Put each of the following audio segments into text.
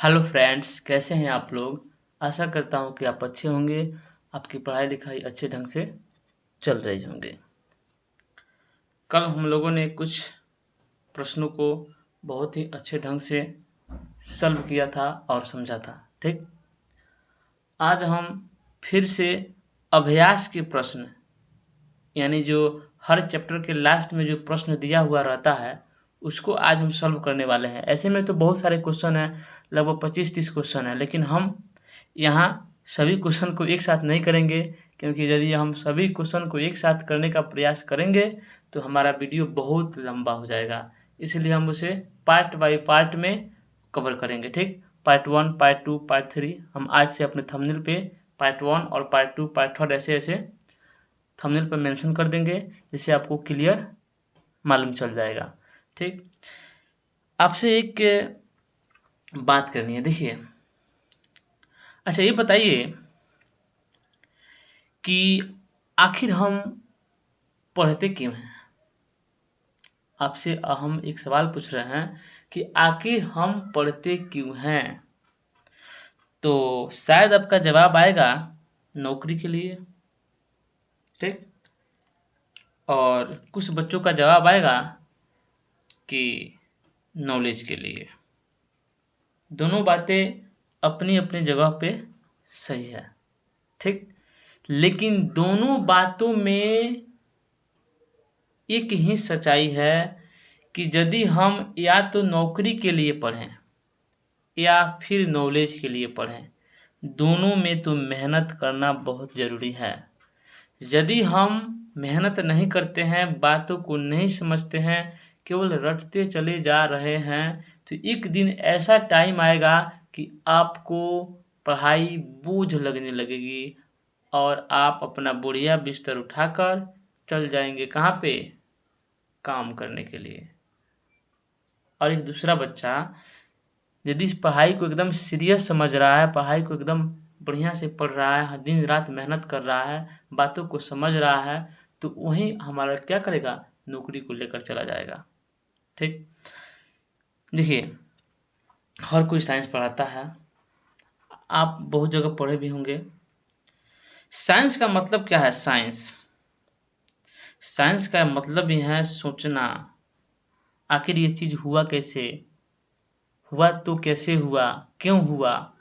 Hello friends, कैसे हैं आप लोग। आशा करता हूं कि आप अच्छे होंगे। आपकी पढ़ाई लिखाई अच्छे ढंग से चल रही होंगे। कल हम लोगों ने कुछ प्रश्नों को बहुत ही अच्छे ढंग से सॉल्व किया था और समझा था। ठीक, आज हम फिर से अभ्यास के प्रश्न, यानी जो हर चैप्टर के लास्ट में जो प्रश्न दिया हुआ रहता है उसको आज हम सॉल्व करने वाले हैं। ऐसे में तो बहुत सारे क्वेश्चन हैं, लगभग 25-30 क्वेश्चन हैं, लेकिन हम यहाँ सभी क्वेश्चन को एक साथ नहीं करेंगे, क्योंकि यदि हम सभी क्वेश्चन को एक साथ करने का प्रयास करेंगे तो हमारा वीडियो बहुत लंबा हो जाएगा। इसलिए हम उसे पार्ट बाय पार्ट में कवर करेंगे। ठीक, पार्ट 1, पार्ट 2, पार्ट 3 हम आज से अपने थंबनेल पे पार्ट 1 और पार्ट 2, पार्ट 3 ऐसे ऐसे थंबनेल पर मेंशन कर देंगे, जिससे आपको क्लियर मालूम चल जाएगा। ठीक, आपसे एक बात करनी है। देखिए, अच्छा ये बताइए कि आखिर हम पढ़ते क्यों हैं। आपसे हम एक सवाल पूछ रहे हैं कि आखिर हम पढ़ते क्यों हैं। तो शायद आपका जवाब आएगा नौकरी के लिए। ठीक, और कुछ बच्चों का जवाब आएगा कि नॉलेज के लिए। दोनों बातें अपनी अपनी जगह पे सही है। ठीक, लेकिन दोनों बातों में एक ही सच्चाई है कि यदि हम या तो नौकरी के लिए पढ़ें या फिर नॉलेज के लिए पढ़ें, दोनों में तो मेहनत करना बहुत ज़रूरी है। यदि हम मेहनत नहीं करते हैं, बातों को नहीं समझते हैं, केवल रटते चले जा रहे हैं, तो एक दिन ऐसा टाइम आएगा कि आपको पढ़ाई बोझ लगने लगेगी और आप अपना बोरिया बिस्तर उठाकर चल जाएंगे कहाँ पे, काम करने के लिए। और एक दूसरा बच्चा यदि इस पढ़ाई को एकदम सीरियस समझ रहा है, पढ़ाई को एकदम बढ़िया से पढ़ रहा है, दिन रात मेहनत कर रहा है, बातों को समझ रहा है, तो वही हमारा क्या करेगा, नौकरी को लेकर चला जाएगा। ठीक, देखिए, हर कोई साइंस पढ़ाता है, आप बहुत जगह पढ़े भी होंगे। साइंस का मतलब क्या है। साइंस का मतलब ही है सोचना। आखिर ये चीज़ हुआ कैसे, हुआ तो कैसे हुआ, क्यों हुआ,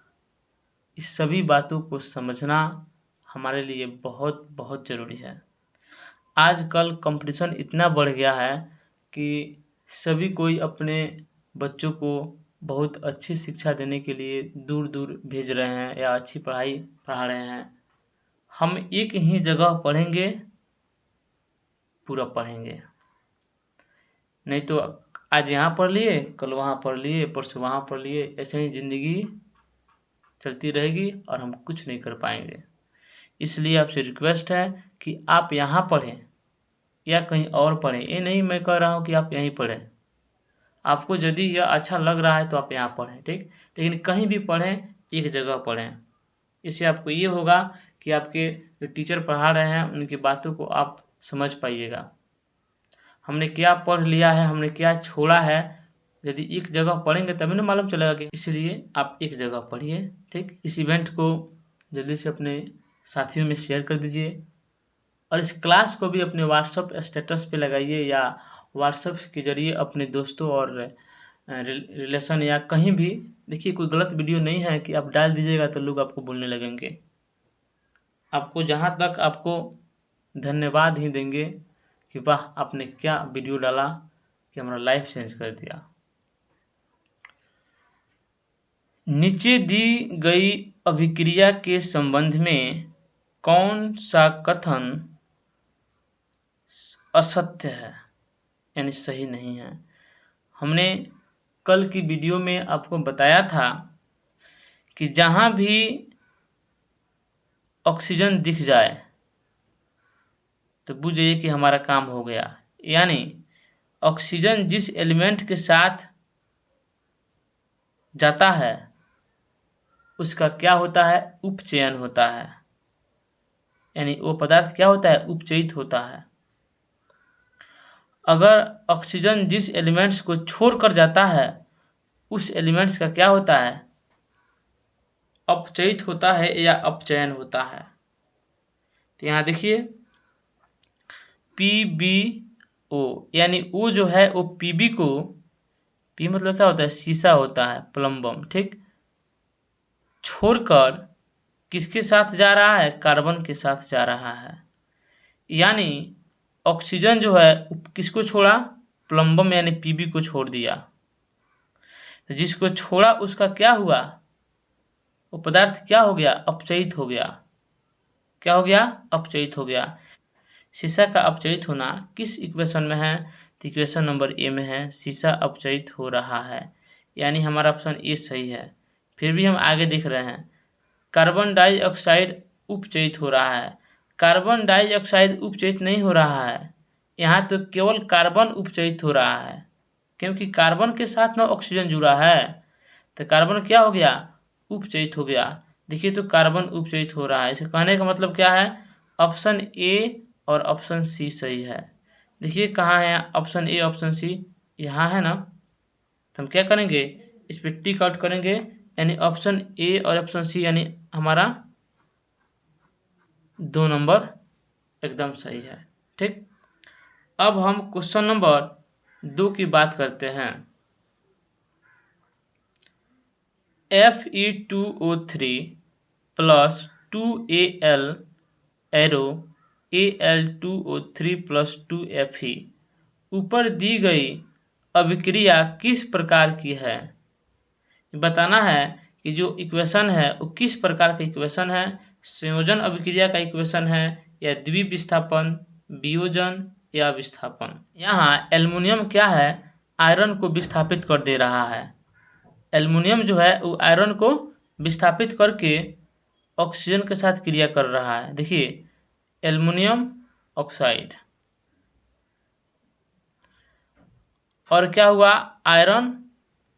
इस सभी बातों को समझना हमारे लिए बहुत बहुत ज़रूरी है। आजकल कंपटीशन इतना बढ़ गया है कि सभी कोई अपने बच्चों को बहुत अच्छी शिक्षा देने के लिए दूर दूर भेज रहे हैं या अच्छी पढ़ाई पढ़ा रहे हैं। हम एक ही जगह पढ़ेंगे, पूरा पढ़ेंगे, नहीं तो आज यहाँ पढ़ लिए, कल वहाँ पढ़ लिए, परसों वहाँ पढ़ लिए, ऐसे ही ज़िंदगी चलती रहेगी और हम कुछ नहीं कर पाएंगे। इसलिए आपसे रिक्वेस्ट है कि आप यहाँ पढ़ें या कहीं और पढ़ें। ये नहीं मैं कह रहा हूँ कि आप यहीं पढ़ें, आपको यदि यह अच्छा लग रहा है तो आप यहाँ पढ़ें। ठीक, लेकिन कहीं भी पढ़ें, एक जगह पढ़ें। इससे आपको ये होगा कि आपके जो टीचर पढ़ा रहे हैं उनकी बातों को आप समझ पाइएगा, हमने क्या पढ़ लिया है, हमने क्या छोड़ा है। यदि एक जगह पढ़ेंगे तभी ना मालूम चलेगा कि, इसलिए आप एक जगह पढ़िए। ठीक, इस इवेंट को जल्दी से अपने साथियों में शेयर कर दीजिए और इस क्लास को भी अपने व्हाट्सअप स्टेटस पे लगाइए या व्हाट्सअप के ज़रिए अपने दोस्तों और रिलेशन या कहीं भी। देखिए, कोई गलत वीडियो नहीं है कि आप डाल दीजिएगा तो लोग आपको बोलने लगेंगे। आपको जहाँ तक आपको धन्यवाद ही देंगे कि वाह आपने क्या वीडियो डाला कि हमारा लाइफ चेंज कर दिया। नीचे दी गई अभिक्रिया के संबंध में कौन सा कथन असत्य है, यानी सही नहीं है। हमने कल की वीडियो में आपको बताया था कि जहाँ भी ऑक्सीजन दिख जाए तो बुझ जाइए कि हमारा काम हो गया। यानी ऑक्सीजन जिस एलिमेंट के साथ जाता है उसका क्या होता है, उपचयन होता है। यानी वो पदार्थ क्या होता है, उपचयित होता है। अगर ऑक्सीजन जिस एलिमेंट्स को छोड़ कर जाता है उस एलिमेंट्स का क्या होता है, अपचयित होता है या अपचयन होता है। तो यहाँ देखिए PbO यानी O जो है वो Pb को, P मतलब क्या होता है, शीशा होता है, प्लम्बम, ठीक, छोड़कर किसके साथ जा रहा है, कार्बन के साथ जा रहा है। यानी ऑक्सीजन जो है किसको छोड़ा, प्लम्बम यानी Pb को छोड़ दिया। जिसको छोड़ा उसका क्या हुआ, वो पदार्थ क्या हो गया, अपचयित हो गया। क्या हो गया, अपचयित हो गया। शीशा का अपचयित होना किस इक्वेशन में है, तो इक्वेशन नंबर ए में है, शीशा अपचयित हो रहा है, यानी हमारा ऑप्शन ए सही है। फिर भी हम आगे देख रहे हैं, कार्बन डाइऑक्साइड उपचयित हो रहा है। कार्बन डाइऑक्साइड उपचयित नहीं हो रहा है, यहाँ तो केवल कार्बन उपचयित हो रहा है, क्योंकि कार्बन के साथ ना ऑक्सीजन जुड़ा है, तो कार्बन क्या हो गया, उपचयित हो गया। देखिए तो कार्बन उपचयित हो रहा है, इसे कहने का मतलब क्या है, ऑप्शन ए और ऑप्शन सी सही है। देखिए कहाँ है ऑप्शन ए ऑप्शन सी, यहाँ है ना, तो हम क्या करेंगे, इस पर टिक आउट करेंगे, यानी ऑप्शन ए और ऑप्शन सी यानी हमारा 2 नंबर एकदम सही है। ठीक, अब हम क्वेश्चन नंबर 2 की बात करते हैं। Fe2O3 plus 2Al arrow Al2O3 plus 2Fe ऊपर दी गई अभिक्रिया किस प्रकार की है। बताना है कि जो इक्वेशन है वो किस प्रकार का इक्वेशन है, संयोजन अभिक्रिया का इक्वेशन है या द्विविस्थापन, वियोजन या विस्थापन। यहाँ एल्युमिनियम क्या है, आयरन को विस्थापित कर दे रहा है। एल्युमिनियम जो है वो आयरन को विस्थापित करके ऑक्सीजन के साथ क्रिया कर रहा है। देखिए एल्युमिनियम ऑक्साइड, और क्या हुआ, आयरन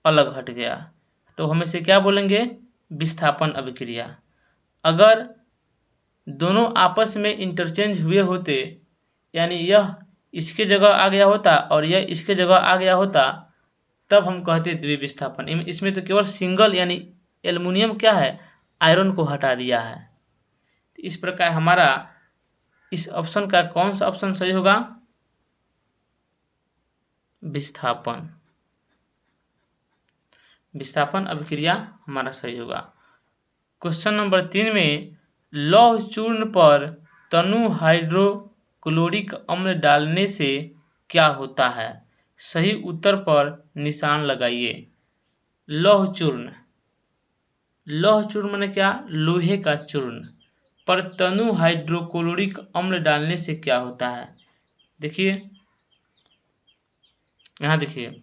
अलग हट गया, तो हम इसे क्या बोलेंगे, विस्थापन अभिक्रिया। अगर दोनों आपस में इंटरचेंज हुए होते, यानी यह इसके जगह आ गया होता और यह इसके जगह आ गया होता, तब हम कहते द्विविस्थापन। इसमें तो केवल सिंगल यानी एल्युमिनियम क्या है, आयरन को हटा दिया है। इस प्रकार हमारा इस ऑप्शन का कौन सा ऑप्शन सही होगा, विस्थापन, विस्थापन अभिक्रिया हमारा सही होगा। क्वेश्चन नंबर 3 में लौह चूर्ण पर तनु हाइड्रोक्लोरिक अम्ल डालने से क्या होता है, सही उत्तर पर निशान लगाइए। लौह चूर्ण, लौह चूर्ण माने क्या, लोहे का चूर्ण, पर तनु हाइड्रोक्लोरिक अम्ल डालने से क्या होता है। देखिए यहाँ देखिए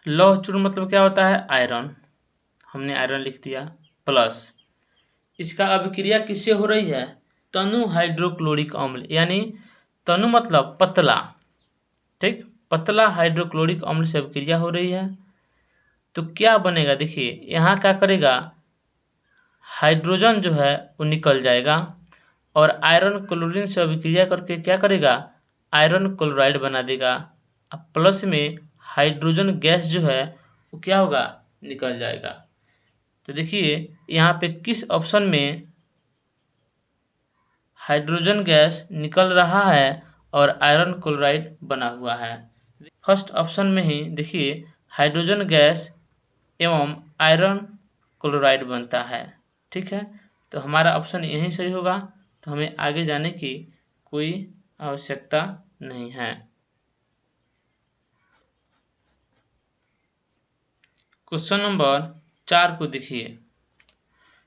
लौह चूर्ण मतलब क्या होता है, आयरन, हमने आयरन लिख दिया, प्लस इसका अभिक्रिया किससे हो रही है, तनु हाइड्रोक्लोरिक अम्ल, यानी तनु मतलब पतला, ठीक, पतला हाइड्रोक्लोरिक अम्ल से अभिक्रिया हो रही है। तो क्या बनेगा, देखिए यहाँ क्या करेगा, हाइड्रोजन जो है वो निकल जाएगा और आयरन क्लोरीन से अभिक्रिया करके क्या करेगा, आयरन क्लोराइड बना देगा। अब प्लस में हाइड्रोजन गैस जो है वो क्या होगा, निकल जाएगा। तो देखिए यहाँ पे किस ऑप्शन में हाइड्रोजन गैस निकल रहा है और आयरन क्लोराइड बना हुआ है। फर्स्ट ऑप्शन में ही देखिए हाइड्रोजन गैस एवं आयरन क्लोराइड बनता है। ठीक है, तो हमारा ऑप्शन यही सही होगा, तो हमें आगे जाने की कोई आवश्यकता नहीं है। क्वेश्चन नंबर 4 को देखिए,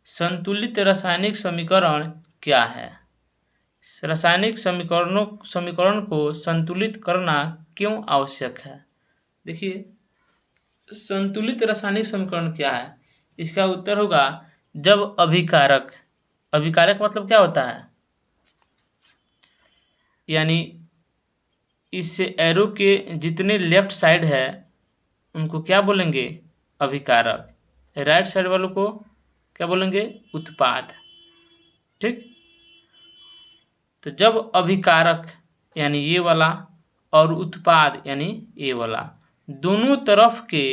संतुलित रासायनिक समीकरण क्या है। रासायनिक समीकरण को संतुलित करना क्यों आवश्यक है। देखिए संतुलित रासायनिक समीकरण क्या है, इसका उत्तर होगा जब अभिकारक, अभिकारक मतलब क्या होता है, यानी इस एरो के जितने लेफ्ट साइड है उनको क्या बोलेंगे, अभिकारक, राइट साइड वालों को क्या बोलेंगे, उत्पाद। ठीक, तो जब अभिकारक यानी ये वाला और उत्पाद यानी ये वाला दोनों तरफ के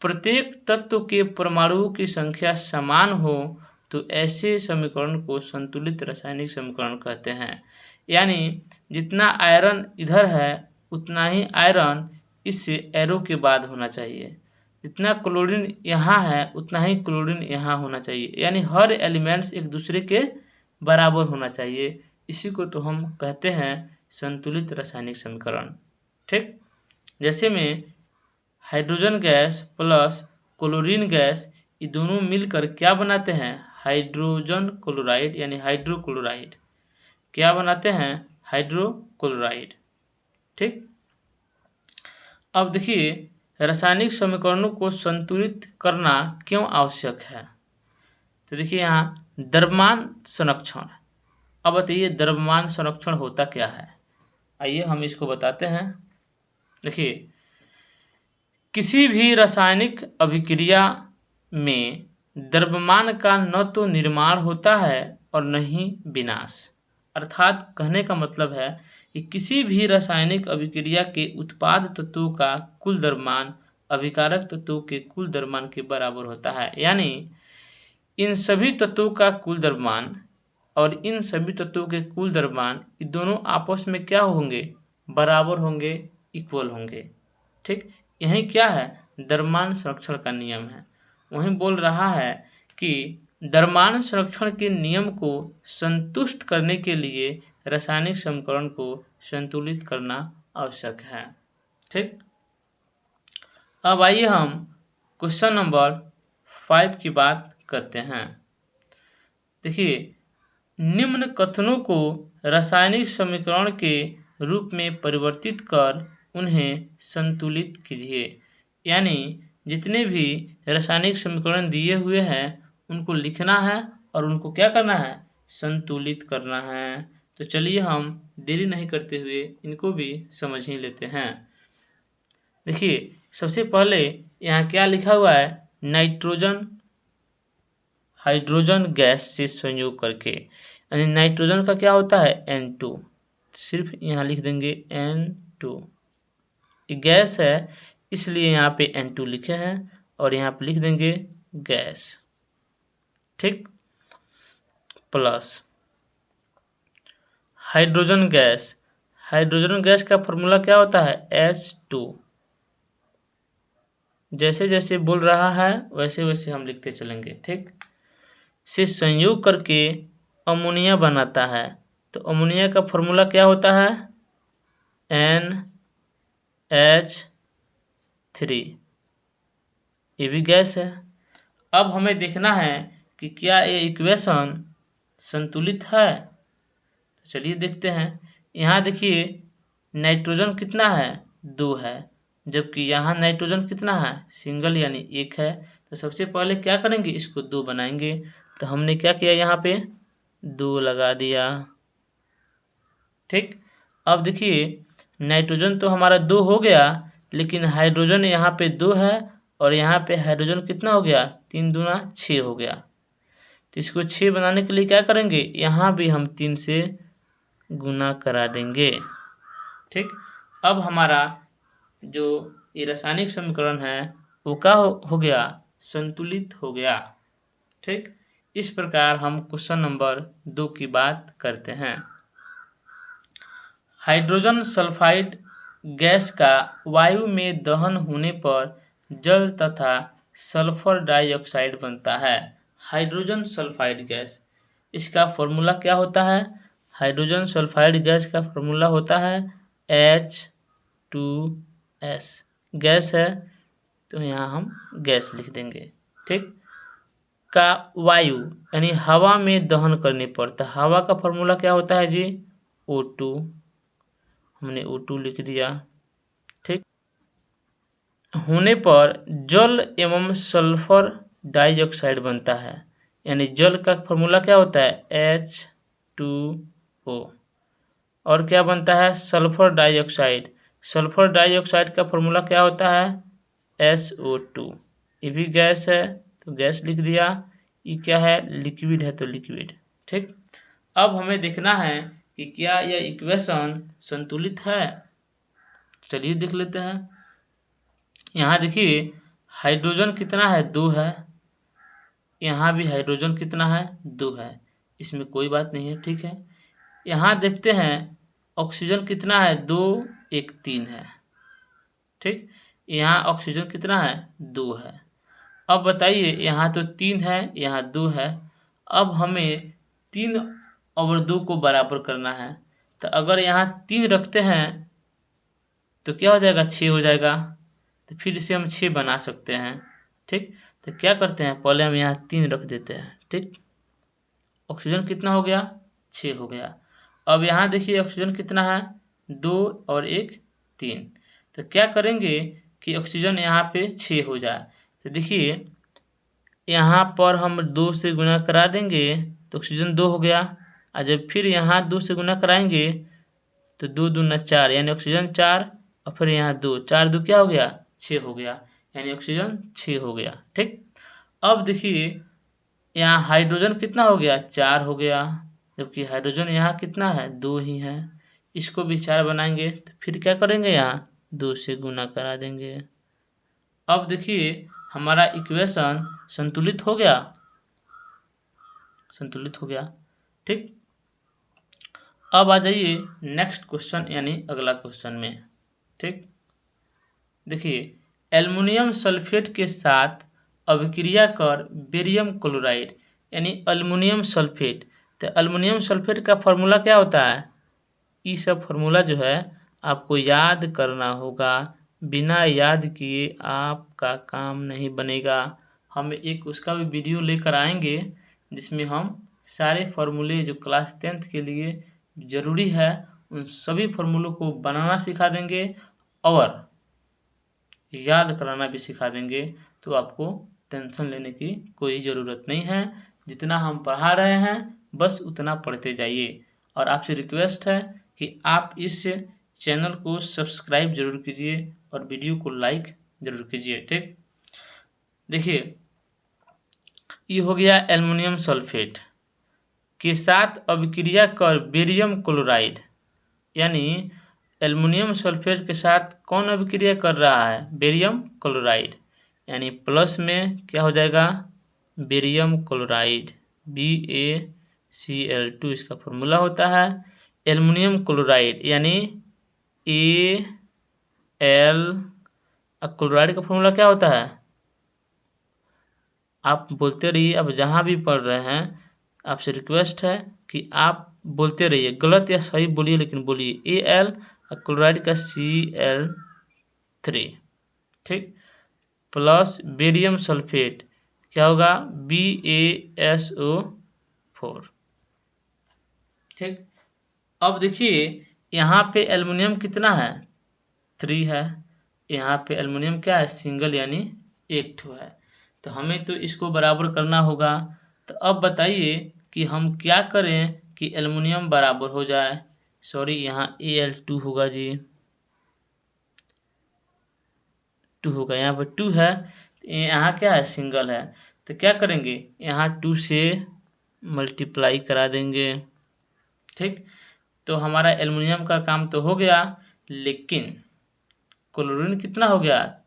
प्रत्येक तत्व के परमाणुओं की संख्या समान हो तो ऐसे समीकरण को संतुलित रासायनिक समीकरण कहते हैं। यानी जितना आयरन इधर है उतना ही आयरन इस एरो के बाद होना चाहिए, जितना क्लोरीन यहाँ है उतना ही क्लोरीन यहाँ होना चाहिए, यानी हर एलिमेंट्स एक दूसरे के बराबर होना चाहिए। इसी को तो हम कहते हैं संतुलित रासायनिक समीकरण। ठीक, जैसे में hydrogen gas plus chlorine gas ये दोनों मिलकर क्या बनाते हैं, हाइड्रोजन क्लोराइड यानी हाइड्रोक्लोराइड। क्या बनाते हैं, हाइड्रोक्लोराइड। ठीक, अब देखिए रासायनिक समीकरणों को संतुलित करना क्यों आवश्यक है। तो देखिए यहाँ द्रव्यमान संरक्षण। अब बताइए द्रव्यमान संरक्षण होता क्या है, आइए हम इसको बताते हैं। देखिए किसी भी रासायनिक अभिक्रिया में द्रव्यमान का न तो निर्माण होता है और न ही विनाश। अर्थात कहने का मतलब है कि किसी भी रासायनिक अभिक्रिया के उत्पाद तत्वों का कुल द्रव्यमान अभिकारक तत्वों के कुल द्रव्यमान के बराबर होता है। यानी इन सभी तत्वों का कुल द्रव्यमान और इन सभी तत्वों के कुल द्रव्यमान ये दोनों आपस में क्या होंगे, बराबर होंगे, इक्वल होंगे। ठीक, यही क्या है, द्रव्यमान संरक्षण का नियम है। वही बोल रहा है कि द्रव्यमान संरक्षण के नियम को संतुष्ट करने के लिए रासायनिक समीकरण को संतुलित करना आवश्यक है। ठीक, अब आइए हम क्वेश्चन नंबर 5 की बात करते हैं। देखिए निम्न कथनों को रासायनिक समीकरण के रूप में परिवर्तित कर उन्हें संतुलित कीजिए। यानी जितने भी रासायनिक समीकरण दिए हुए हैं उनको लिखना है और उनको क्या करना है, संतुलित करना है। तो चलिए हम देरी नहीं करते हुए इनको भी समझ ही लेते हैं। देखिए सबसे पहले यहाँ क्या लिखा हुआ है, नाइट्रोजन हाइड्रोजन गैस से संयोग करके, यानी नाइट्रोजन का क्या होता है N2, सिर्फ यहाँ लिख देंगे N2। ये गैस है इसलिए यहाँ पे N2 लिखे हैं और यहाँ पे लिख देंगे गैस। ठीक, plus hydrogen gas, hydrogen gas का फॉर्मूला क्या होता है H2। जैसे जैसे बोल रहा है वैसे वैसे हम लिखते चलेंगे। ठीक, से संयोग करके अमोनिया बनाता है। तो अमोनिया का फॉर्मूला क्या होता है NH3, ये भी गैस है। अब हमें देखना है कि क्या ये इक्वेशन संतुलित है। तो चलिए देखते हैं। यहाँ देखिए नाइट्रोजन कितना है, 2 है, जबकि यहाँ नाइट्रोजन कितना है, सिंगल यानी 1 है। तो सबसे पहले क्या करेंगे, इसको 2 बनाएंगे। तो हमने क्या किया, यहाँ पे 2 लगा दिया। ठीक, अब देखिए नाइट्रोजन तो हमारा 2 हो गया, लेकिन हाइड्रोजन यहाँ पे 2 है और यहाँ पे हाइड्रोजन कितना हो गया, 3 दूना 6 हो गया। तो इसको 6 बनाने के लिए क्या करेंगे, यहाँ भी हम 3 से गुना करा देंगे। ठीक, अब हमारा जो ये रासायनिक समीकरण है वो क्या हो गया, संतुलित हो गया। ठीक, इस प्रकार हम क्वेश्चन नंबर 2 की बात करते हैं। हाइड्रोजन सल्फाइड गैस का वायु में दहन होने पर जल तथा सल्फर डाइऑक्साइड बनता है। हाइड्रोजन सल्फाइड गैस, इसका फॉर्मूला क्या होता है, हाइड्रोजन सल्फाइड गैस का फॉर्मूला होता है H2S। गैस है तो यहाँ हम गैस लिख देंगे। ठीक, का वायु यानी हवा में दहन करने पर, तो हवा का फॉर्मूला क्या होता है जी, O2, हमने O2 लिख दिया। ठीक, होने पर जल एवं सल्फर डाइऑक्साइड बनता है, यानी जल का फॉर्मूला क्या होता है H2O। और क्या बनता है, सल्फर डाइऑक्साइड, सल्फर डाइऑक्साइड का फॉर्मूला क्या होता है SO2। ये भी गैस है तो गैस लिख दिया। ये क्या है, लिक्विड है तो लिक्विड। ठीक, अब हमें देखना है कि क्या यह इक्वेशन संतुलित है। चलिए देख लेते हैं। यहाँ देखिए हाइड्रोजन कितना है, 2 है। यहाँ भी हाइड्रोजन कितना है, 2 है। इसमें कोई बात नहीं है, ठीक है। यहाँ देखते हैं ऑक्सीजन कितना है, 2 1 3 है, ठीक। यहाँ ऑक्सीजन कितना है, 2 है। अब बताइए, यहाँ तो 3 है, यहाँ 2 है। अब हमें 3 और 2 को बराबर करना है। तो अगर यहाँ 3 रखते हैं तो क्या हो जाएगा, 6 हो जाएगा। तो फिर इसे हम 6 बना सकते हैं, ठीक। तो क्या करते हैं, पहले हम यहाँ 3 रख देते हैं, ठीक। ऑक्सीजन कितना हो गया, 6 हो गया। अब यहाँ देखिए ऑक्सीजन कितना है, 2 और 1 3। तो क्या करेंगे कि ऑक्सीजन यहाँ पे 6 हो जाए। तो देखिए यहाँ पर हम 2 से गुणा करा देंगे तो ऑक्सीजन 2 हो गया। और जब फिर यहाँ 2 से गुणा कराएंगे तो 2 दूना 4, यानी ऑक्सीजन 4, और फिर यहाँ 2, 4 2 क्या हो गया, 6 हो गया, यानी ऑक्सीजन 6 हो गया, ठीक। अब देखिए यहाँ हाइड्रोजन कितना हो गया, 4 हो गया, जबकि हाइड्रोजन यहाँ कितना है, 2 ही है। इसको भी 4 बनाएंगे तो फिर क्या करेंगे, यहाँ 2 से गुणा करा देंगे। अब देखिए हमारा इक्वेशन संतुलित हो गया, संतुलित हो गया, ठीक। अब आ जाइए नेक्स्ट क्वेश्चन यानी अगला क्वेश्चन में, ठीक। देखिए एल्युमिनियम सल्फेट के साथ अभिक्रिया कर बेरियम क्लोराइड यानी अल्युमिनियम सल्फेट। तो अल्युमिनियम सल्फेट का फॉर्मूला क्या होता है, ये सब फॉर्मूला जो है आपको याद करना होगा। बिना याद किए आपका काम नहीं बनेगा। हम एक उसका भी वीडियो लेकर आएंगे जिसमें हम सारे फार्मूले जो क्लास 10th के लिए ज़रूरी है उन सभी फार्मूलों को बनाना सिखा देंगे और याद कराना भी सिखा देंगे। तो आपको टेंशन लेने की कोई ज़रूरत नहीं है। जितना हम पढ़ा रहे हैं बस उतना पढ़ते जाइए। और आपसे रिक्वेस्ट है कि आप इस चैनल को सब्सक्राइब जरूर कीजिए और वीडियो को लाइक जरूर कीजिए, ठीक। देखिए ये हो गया एल्युमिनियम सल्फेट के साथ अभिक्रिया कर बेरियम क्लोराइड, यानी एल्युमिनियम सल्फेट के साथ कौन अभिक्रिया कर रहा है, बेरियम क्लोराइड, यानी प्लस में क्या हो जाएगा, बेरियम क्लोराइड BaCl2 इसका फॉर्मूला होता है। एल्युमिनियम क्लोराइड यानी Al, क्लोराइड का फॉर्मूला क्या होता है, आप बोलते रहिए। अब जहाँ भी पढ़ रहे हैं आपसे रिक्वेस्ट है कि आप बोलते रहिए, गलत या सही बोलिए लेकिन बोलिए। Al क्लोराइड का Cl3, ठीक, प्लस बेरियम सल्फेट क्या होगा, BaSO4, ठीक। अब देखिए यहाँ पे एल्युमिनियम कितना है, 3 है। यहाँ पे एल्युमिनियम क्या है, सिंगल यानी 1 ठो है। तो हमें तो इसको बराबर करना होगा। तो अब बताइए कि हम क्या करें कि एल्युमिनियम बराबर हो जाए। सॉरी यहाँ Al2 होगा जी, 2 होगा, यहाँ पर 2 है, यहाँ क्या है, सिंगल है। तो क्या करेंगे, यहाँ 2 से मल्टीप्लाई करा देंगे, ठीक। तो हमारा एल्युमिनियम का काम तो हो गया, लेकिन क्लोरीन कितना हो गया,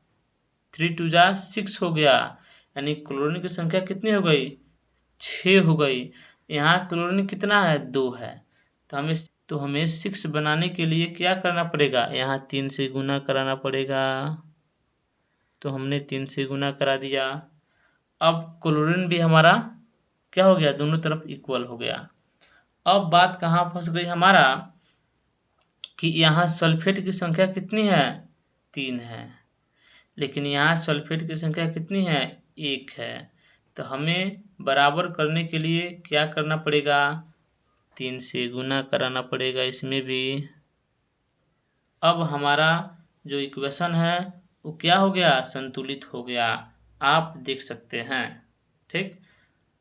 3 2 जा 6 हो गया, यानी क्लोरीन की संख्या कितनी हो गई, 6 हो गई। यहाँ क्लोरीन कितना है, 2 है। तो हमें 6 बनाने के लिए क्या करना पड़ेगा, यहाँ 3 से गुना कराना पड़ेगा। तो हमने 3 से गुना करा दिया। अब क्लोरीन भी हमारा क्या हो गया, दोनों तरफ इक्वल हो गया। अब बात कहाँ फंस गई हमारा कि यहाँ सल्फेट की संख्या कितनी है, 3 है, लेकिन यहाँ सल्फेट की संख्या कितनी है, 1 है। तो हमें बराबर करने के लिए क्या करना पड़ेगा, 3 से गुना कराना पड़ेगा इसमें भी। अब हमारा जो इक्वेशन है वो क्या हो गया, संतुलित हो गया, आप देख सकते हैं, ठीक।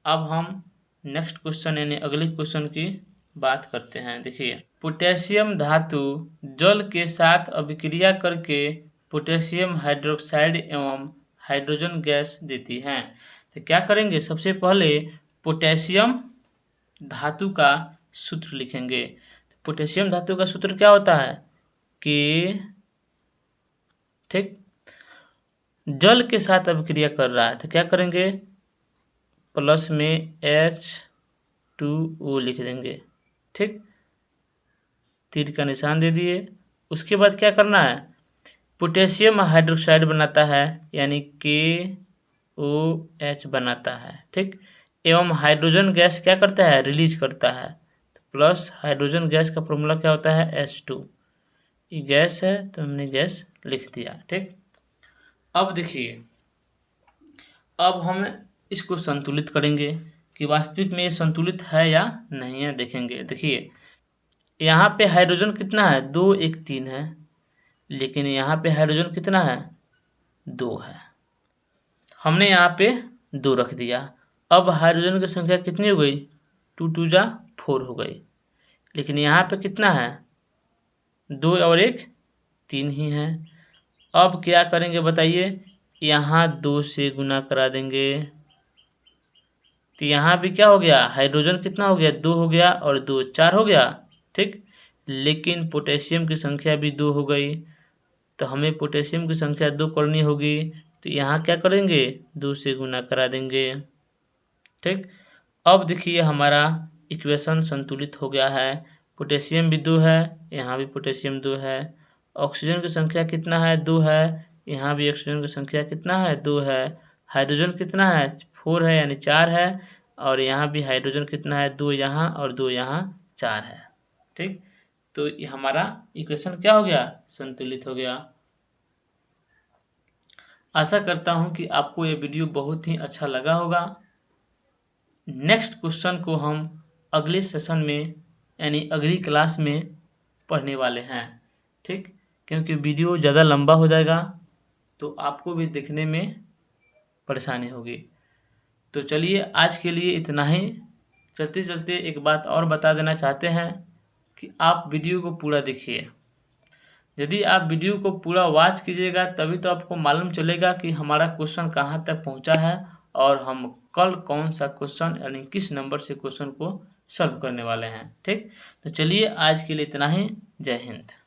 अब हम नेक्स्ट क्वेश्चन यानी अगले क्वेश्चन की बात करते हैं। देखिए पोटेशियम धातु जल के साथ अभिक्रिया करके पोटेशियम हाइड्रोक्साइड एवं हाइड्रोजन गैस देती हैं। तो क्या करेंगे, सबसे पहले पोटेशियम धातु का सूत्र लिखेंगे। पोटेशियम धातु का सूत्र क्या होता है, K, ठीक। जल के साथ अभिक्रिया कर रहा है तो क्या करेंगे, प्लस में H2O लिख देंगे। ठीक, तीर का निशान दे दिए। उसके बाद क्या करना है, पोटेशियम हाइड्रोक्साइड बनाता है यानी KOH बनाता है। ठीक, एवं हाइड्रोजन गैस क्या करता है, रिलीज करता है। प्लस हाइड्रोजन गैस का फॉर्मूला क्या होता है, H2। ये गैस है तो हमने गैस लिख दिया। ठीक, अब देखिए, अब हम इसको संतुलित करेंगे कि वास्तविक में ये संतुलित है या नहीं है, देखेंगे। देखिए यहाँ पे हाइड्रोजन कितना है, 2 1 3 है, लेकिन यहाँ पे हाइड्रोजन कितना है, 2 है। हमने यहाँ पे 2 रख दिया। अब हाइड्रोजन की संख्या कितनी हो गई, 2 2 जा 4 हो गई, लेकिन यहाँ पे कितना है, 2 और 1 3 ही है। अब क्या करेंगे बताइए, यहाँ 2 से गुना करा देंगे तो यहाँ भी क्या हो गया, हाइड्रोजन कितना हो गया, 2 हो गया और 2 4 हो गया। ठीक, लेकिन पोटेशियम की संख्या भी 2 हो गई, तो हमें पोटेशियम की संख्या 2 करनी होगी, तो यहाँ क्या करेंगे, 2 से गुना करा देंगे। ठीक, अब देखिए हमारा इक्वेशन संतुलित हो गया है। पोटेशियम भी 2 है, यहाँ भी पोटेशियम 2 है। ऑक्सीजन की संख्या कितना है, 2 है, यहाँ भी ऑक्सीजन की संख्या कितना है, 2 है। हाइड्रोजन कितना है, 4 है यानी 4 है, और यहाँ भी हाइड्रोजन कितना है, 2 यहाँ और 2 यहाँ, 4 है। ठीक, तो ये हमारा इक्वेशन क्या हो गया, संतुलित हो गया। आशा करता हूँ कि आपको ये वीडियो बहुत ही अच्छा लगा होगा। नेक्स्ट क्वेश्चन को हम अगले सेशन में यानी अगली क्लास में पढ़ने वाले हैं। ठीक, क्योंकि वीडियो ज़्यादा लंबा हो जाएगा तो आपको भी देखने में परेशानी होगी। तो चलिए आज के लिए इतना ही। चलते चलते एक बात और बता देना चाहते हैं कि आप वीडियो को पूरा देखिए। यदि आप वीडियो को पूरा वॉच कीजिएगा तभी तो आपको मालूम चलेगा कि हमारा क्वेश्चन कहाँ तक पहुँचा है और हम कल कौन सा क्वेश्चन यानी किस नंबर से क्वेश्चन को सॉल्व करने वाले हैं। ठीक, तो चलिए आज के लिए इतना ही। जय हिंद।